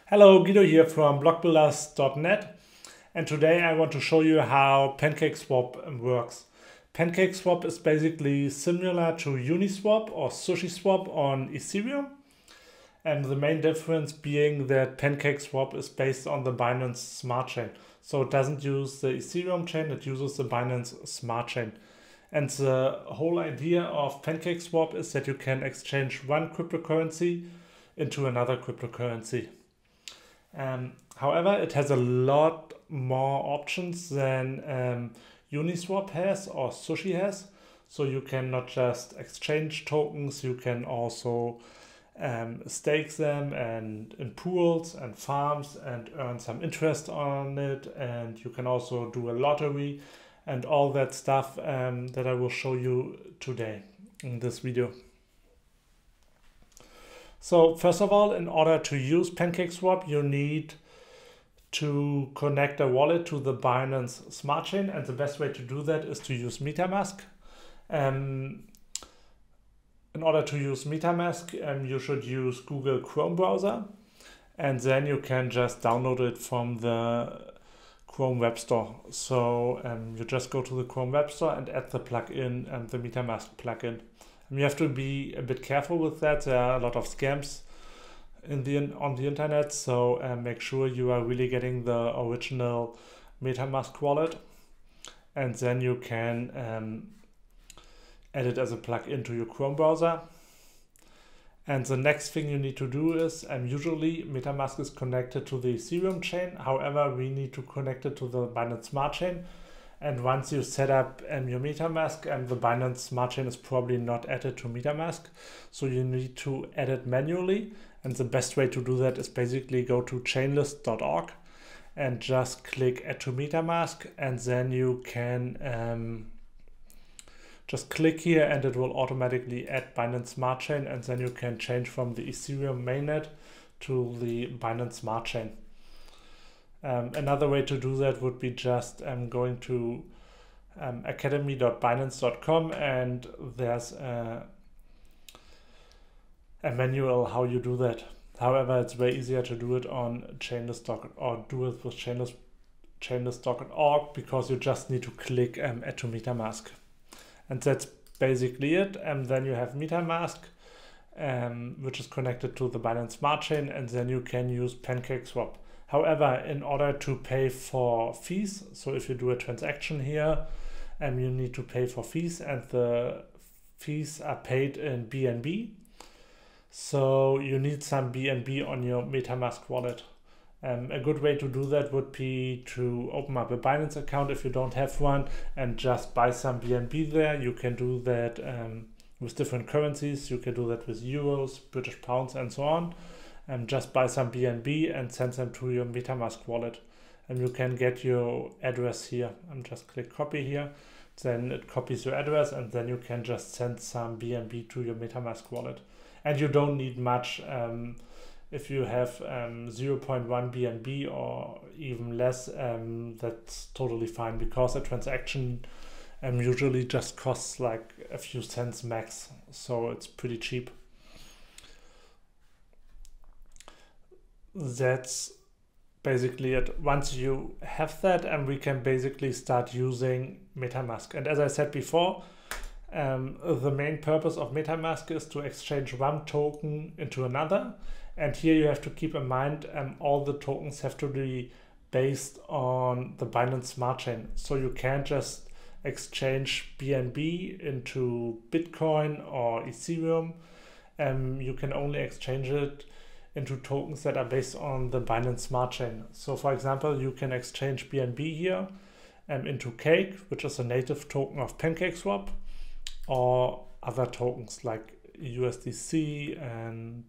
Hello, Guido here from blockbuilders.net, and today I want to show you how Pancakeswap works. Pancakeswap is basically similar to Uniswap or SushiSwap on Ethereum, and the main difference being that Pancakeswap is based on the Binance Smart Chain. So it doesn't use the Ethereum chain, it uses the Binance Smart Chain. And the whole idea of Pancakeswap is that you can exchange one cryptocurrency into another cryptocurrency. However, it has a lot more options than Uniswap has or Sushi has. So you can not just exchange tokens, you can also stake them and in pools and farms and earn some interest on it. And you can also do a lottery and all that stuff that I will show you today in this video. So first of all, in order to use Pancakeswap, you need to connect a wallet to the Binance Smart Chain, and the best way to do that is to use Metamask. In order to use Metamask, you should use Google Chrome browser, and then you can just download it from the Chrome Web Store. So you just go to the Chrome Web Store and add the plugin and the Metamask plugin. You have to be a bit careful with that. There are a lot of scams on the internet, so make sure you are really getting the original Metamask wallet, and then you can add it as a plugin to your Chrome browser. And the next thing you need to do is, usually Metamask is connected to the Ethereum chain. However, we need to connect it to the Binance Smart Chain. And once you set up your Metamask, and the Binance Smart Chain is probably not added to Metamask, so you need to add it manually. And the best way to do that is basically go to chainlist.org and just click Add to Metamask, and then you can just click here and it will automatically add Binance Smart Chain, and then you can change from the Ethereum mainnet to the Binance Smart Chain. Another way to do that would be just going to academy.binance.com, and there's a manual how you do that. However, it's way easier to do it on chainlist.org or do it with chainlist.org, because you just need to click Add to Metamask. And that's basically it. And then you have Metamask, which is connected to the Binance Smart Chain, and then you can use Pancakeswap. However, in order to pay for fees, so if you do a transaction here, you need to pay for fees, and the fees are paid in BNB. So you need some BNB on your Metamask wallet. A good way to do that would be to open up a Binance account if you don't have one, and just buy some BNB there. You can do that with different currencies. You can do that with euros, British pounds, and so on. Just buy some BNB and send them to your Metamask wallet. And you can get your address here. Just click copy here. Then it copies your address, and then you can just send some BNB to your Metamask wallet. And you don't need much. If you have 0.1 BNB or even less, that's totally fine, because a transaction usually just costs like a few cents max. So it's pretty cheap. That's basically it. Once you have that, we can basically start using Metamask. And as I said before, the main purpose of Metamask is to exchange one token into another. And here you have to keep in mind all the tokens have to be based on the Binance Smart Chain. So you can't just exchange BNB into Bitcoin or Ethereum. You can only exchange it into tokens that are based on the Binance Smart Chain. So for example, you can exchange BNB here into Cake, which is a native token of Pancakeswap, or other tokens like USDC and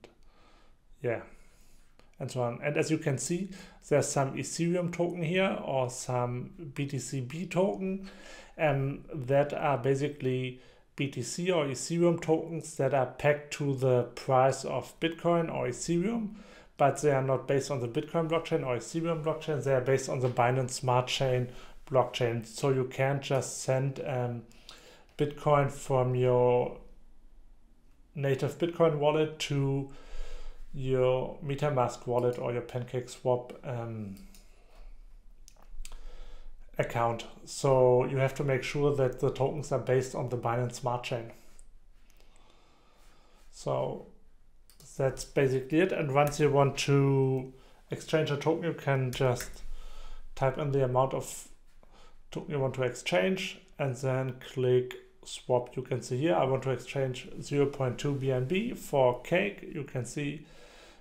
so on. And as you can see, there's some Ethereum token here or some BTC token that are basically BTC or Ethereum tokens that are pegged to the price of Bitcoin or Ethereum, but they are not based on the Bitcoin blockchain or Ethereum blockchain. They are based on the Binance Smart Chain blockchain. So you can't just send Bitcoin from your native Bitcoin wallet to your Metamask wallet or your Pancakeswap account. So you have to make sure that the tokens are based on the Binance Smart Chain. So that's basically it. And once you want to exchange a token, you can just type in the amount of token you want to exchange and then click swap. You can see here I want to exchange 0.2 BNB for cake. You can see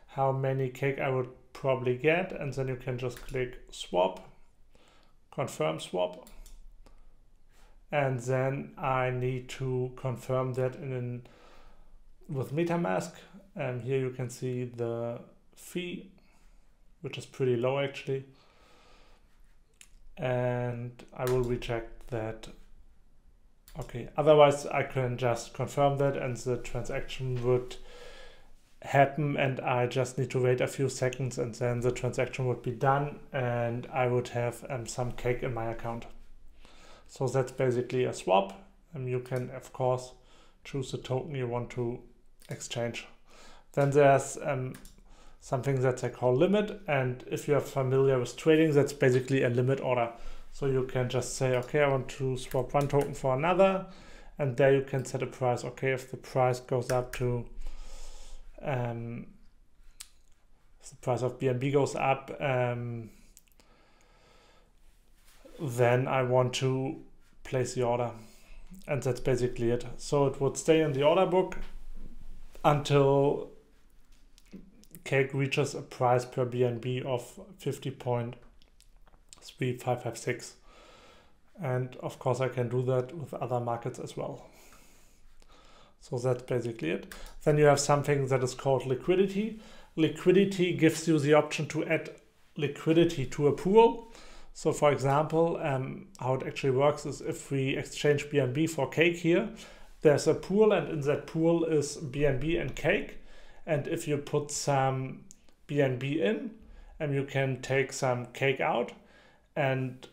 how many cake I would probably get, and then you can just click swap, confirm swap, and then I need to confirm that with Metamask. And here you can see the fee, which is pretty low actually, and I will reject that. Okay, otherwise I can just confirm that and the transaction would happen, and I just need to wait a few seconds and then the transaction would be done and I would have some cake in my account. So that's basically a swap. You can of course choose the token you want to exchange. Then there's something that I call limit, and if you are familiar with trading, that's basically a limit order. So you can just say, okay, I want to swap one token for another, and there you can set a price. Okay, if the price goes up to if the price of BNB goes up, then I want to place the order, and that's basically it. So it would stay in the order book until cake reaches a price per BNB of 50.3556, and of course I can do that with other markets as well. So that's basically it. Then you have something that is called liquidity. Liquidity gives you the option to add liquidity to a pool. So for example, how it actually works is if we exchange BNB for cake here, there's a pool, and in that pool is BNB and cake. And if you put some BNB in, and you can take some cake out, and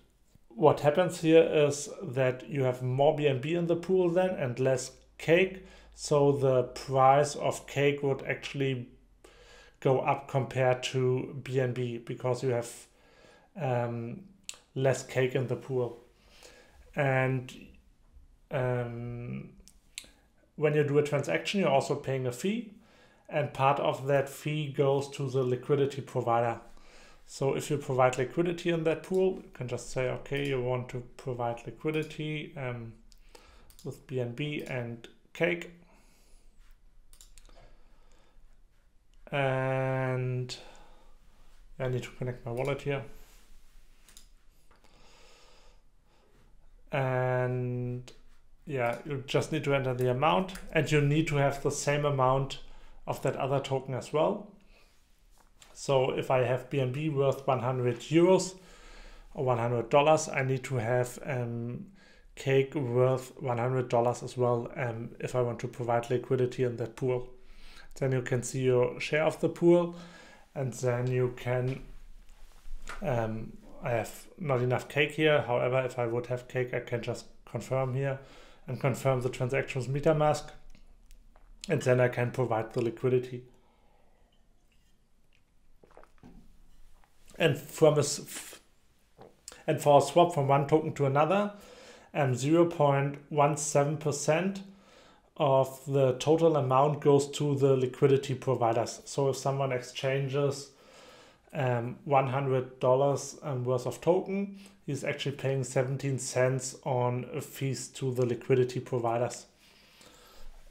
what happens here is that you have more BNB in the pool then and less cake. So the price of cake would actually go up compared to BNB because you have less cake in the pool. And when you do a transaction, you're also paying a fee, and part of that fee goes to the liquidity provider. So if you provide liquidity in that pool, you can just say, okay, you want to provide liquidity with BNB and cake. And I need to connect my wallet here. And yeah, you just need to enter the amount, and you need to have the same amount of that other token as well. So if I have BNB worth 100 euros or $100, I need to have cake worth $100 as well if I want to provide liquidity in that pool. Then you can see your share of the pool, and then you can I have not enough cake here. However, if I would have cake, I can just confirm here and confirm the transaction with Metamask, and then I can provide the liquidity. And for a swap from one token to another, 0.17% of the total amount goes to the liquidity providers. So if someone exchanges $100 worth of token, he's actually paying 17 cents on fees to the liquidity providers.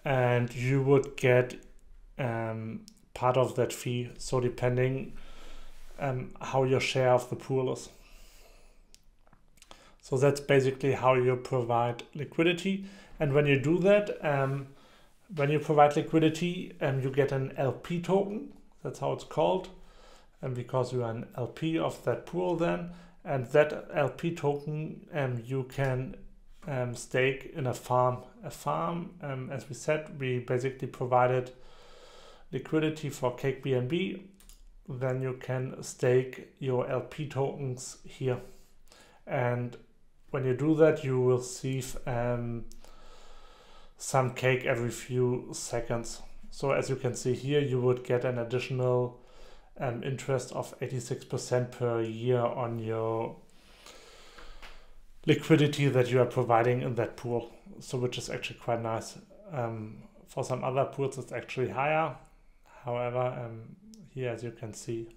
And you would get part of that fee, so depending how your share of the pool is. So that's basically how you provide liquidity. And when you do that, when you provide liquidity, you get an LP token. That's how it's called. And because you are an LP of that pool then, and that LP token you can stake in a farm. A farm, as we said, we basically provided liquidity for cake BNB. Then you can stake your LP tokens here. And when you do that, you will receive some cake every few seconds. So as you can see here, you would get an additional interest of 86% per year on your liquidity that you are providing in that pool. So which is actually quite nice. For some other pools, it's actually higher. However, here, as you can see,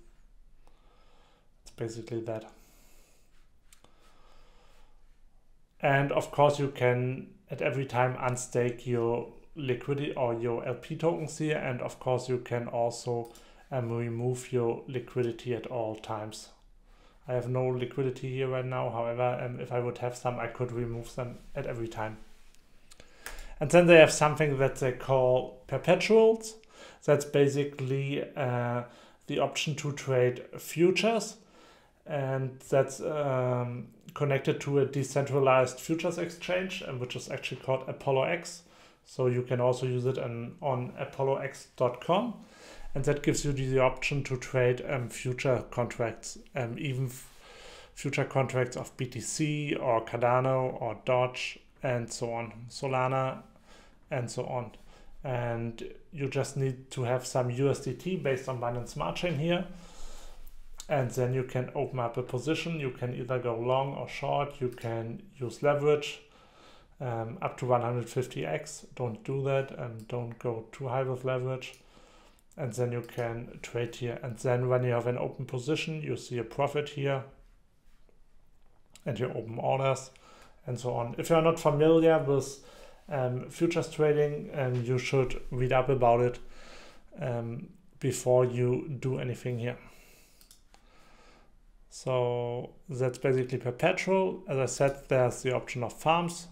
it's basically that. And of course, you can at every time unstake your liquidity or your LP tokens here. And of course, you can also remove your liquidity at all times. I have no liquidity here right now. However, if I would have some, I could remove them at every time. And then they have something that they call Perpetuals. That's basically the option to trade futures. And that's connected to a decentralized futures exchange, which is actually called Apollo X. So you can also use it on apollox.com. And that gives you the option to trade future contracts, even future contracts of BTC or Cardano or Doge and so on, Solana and so on. And you just need to have some USDT based on Binance Smart Chain here. And then you can open up a position. You can either go long or short. You can use leverage up to 150x. Don't do that and don't go too high with leverage. And then you can trade here. And then when you have an open position, you see a profit here. And you open orders and so on. If you're not familiar with futures trading, you should read up about it before you do anything here. So that's basically Perpetual. As I said, there's the option of farms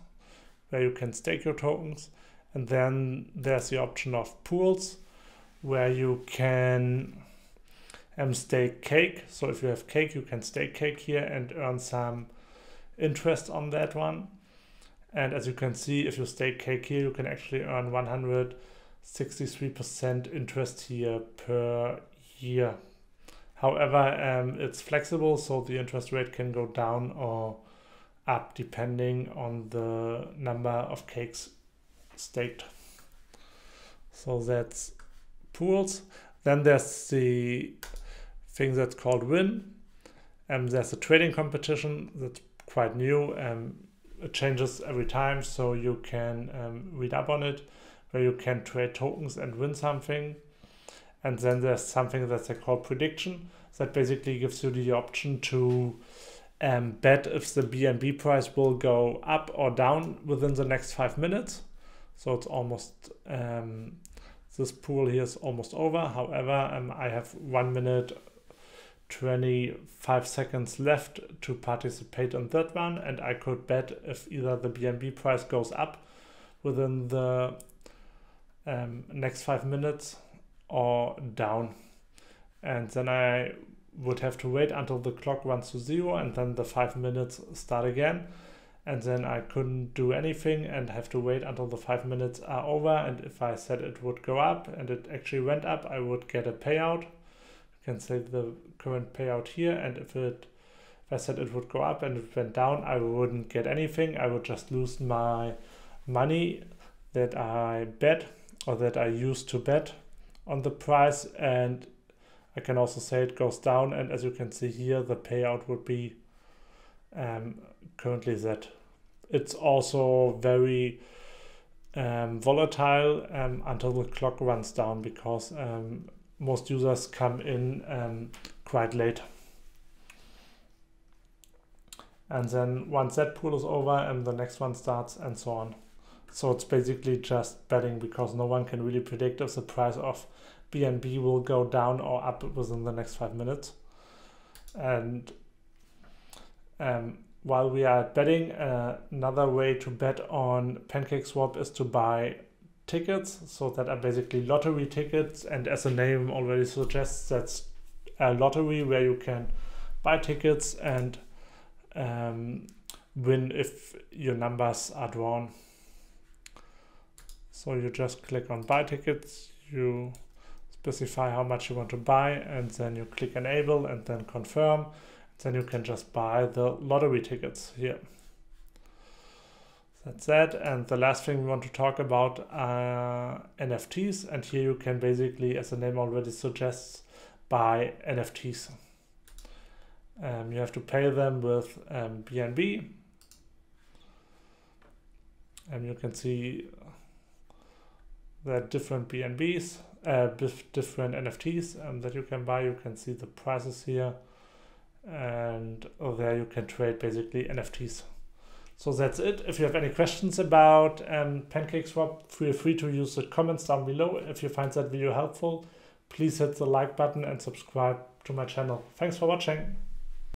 where you can stake your tokens. And then there's the option of pools where you can stake cake. So if you have cake, you can stake cake here and earn some interest on that one. And as you can see, if you stake cake here, you can actually earn 163% interest here per year. However, it's flexible, so the interest rate can go down or up depending on the number of cakes staked. So that's pools. Then there's the thing that's called Win. There's a trading competition that's quite new. It changes every time, so you can read up on it, where you can trade tokens and win something. And then there's something that they call prediction. That basically gives you the option to bet if the BNB price will go up or down within the next 5 minutes. So it's almost, this pool here is almost over. However, I have 1 minute 25 seconds left to participate in that one. And I could bet if either the BNB price goes up within the next 5 minutes or down. And then I would have to wait until the clock runs to 0 and then the 5 minutes start again. And then I couldn't do anything and have to wait until the 5 minutes are over. And if I said it would go up and it actually went up, I would get a payout. You can say the current payout here. And if I said it would go up and it went down, I wouldn't get anything. I would just lose my money that I bet or that I used to bet on the price. And I can also say it goes down, and as you can see here, the payout would be currently that. It's also very volatile until the clock runs down, because most users come in quite late. And then once that pool is over, and the next one starts, and so on. So it's basically just betting, because no one can really predict if the price of BNB will go down or up within the next 5 minutes. And while we are betting, another way to bet on Pancakeswap is to buy tickets. So that are basically lottery tickets. And as the name already suggests, that's a lottery where you can buy tickets and win if your numbers are drawn. So you just click on buy tickets, you specify how much you want to buy, and then you click enable and then confirm. Then you can just buy the lottery tickets here. That's that. And the last thing we want to talk about are NFTs. And here you can basically, as the name already suggests, buy NFTs. You have to pay them with BNB. And you can see there are different BNBs, different NFTs that you can buy. You can see the prices here. And there you can trade basically NFTs. So that's it. If you have any questions about Pancakeswap, feel free to use the comments down below. If you find that video helpful, please hit the like button and subscribe to my channel. Thanks for watching.